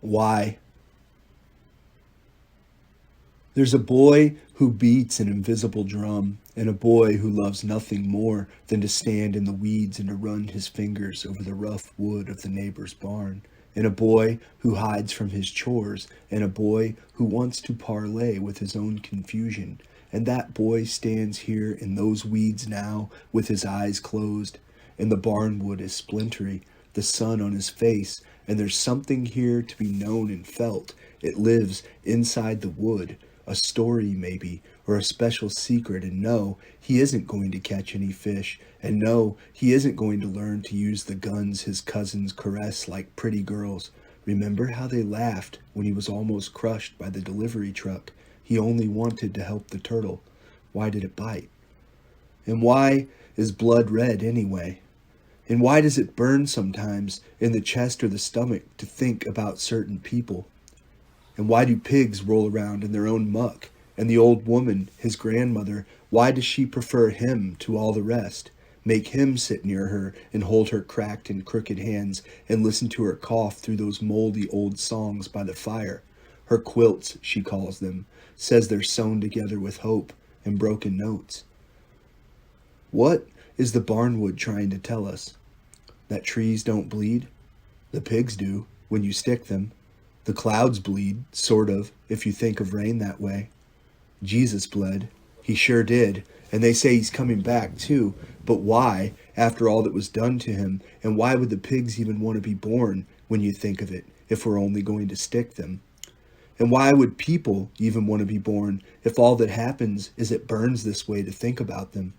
Why? There's a boy who beats an invisible drum, and a boy who loves nothing more than to stand in the weeds and to run his fingers over the rough wood of the neighbor's barn, and a boy who hides from his chores, and a boy who wants to parley with his own confusion. And that boy stands here in those weeds now with his eyes closed, and the barnwood is splintery, the sun on his face, and there's something here to be known and felt. It lives inside the wood, a story maybe, or a special secret, and no, he isn't going to catch any fish, and no, he isn't going to learn to use the guns his cousins caress like pretty girls. Remember how they laughed when he was almost crushed by the delivery truck? He only wanted to help the turtle. Why did it bite? And why is blood red anyway? And why does it burn sometimes in the chest or the stomach to think about certain people? And why do pigs roll around in their own muck? And the old woman, his grandmother, why does she prefer him to all the rest? Make him sit near her and hold her cracked and crooked hands and listen to her cough through those moldy old songs by the fire. Her quilts, she calls them, says they're sewn together with hope and broken notes. What is the barnwood trying to tell us? That trees don't bleed? The pigs do, when you stick them. The clouds bleed, sort of, if you think of rain that way. Jesus bled. He sure did. And they say he's coming back, too. But why, after all that was done to him? And why would the pigs even want to be born, when you think of it, if we're only going to stick them? And why would people even want to be born, if all that happens is it burns this way to think about them?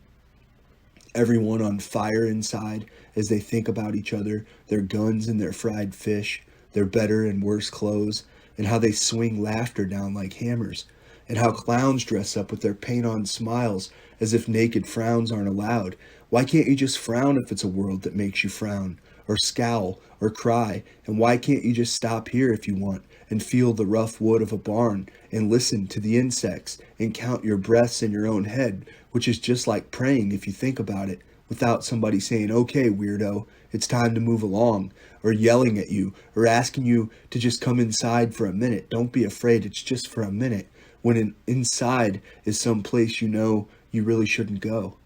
Everyone on fire inside as they think about each other, their guns and their fried fish, their better and worse clothes, and how they swing laughter down like hammers, and how clowns dress up with their paint-on smiles as if naked frowns aren't allowed. Why can't you just frown if it's a world that makes you frown, or scowl, or cry? And why can't you just stop here if you want, and feel the rough wood of a barn, and listen to the insects, and count your breaths in your own head, which is just like praying if you think about it, without somebody saying, okay, weirdo, it's time to move along, or yelling at you, or asking you to just come inside for a minute. Don't be afraid, it's just for a minute, when inside is some place you know you really shouldn't go.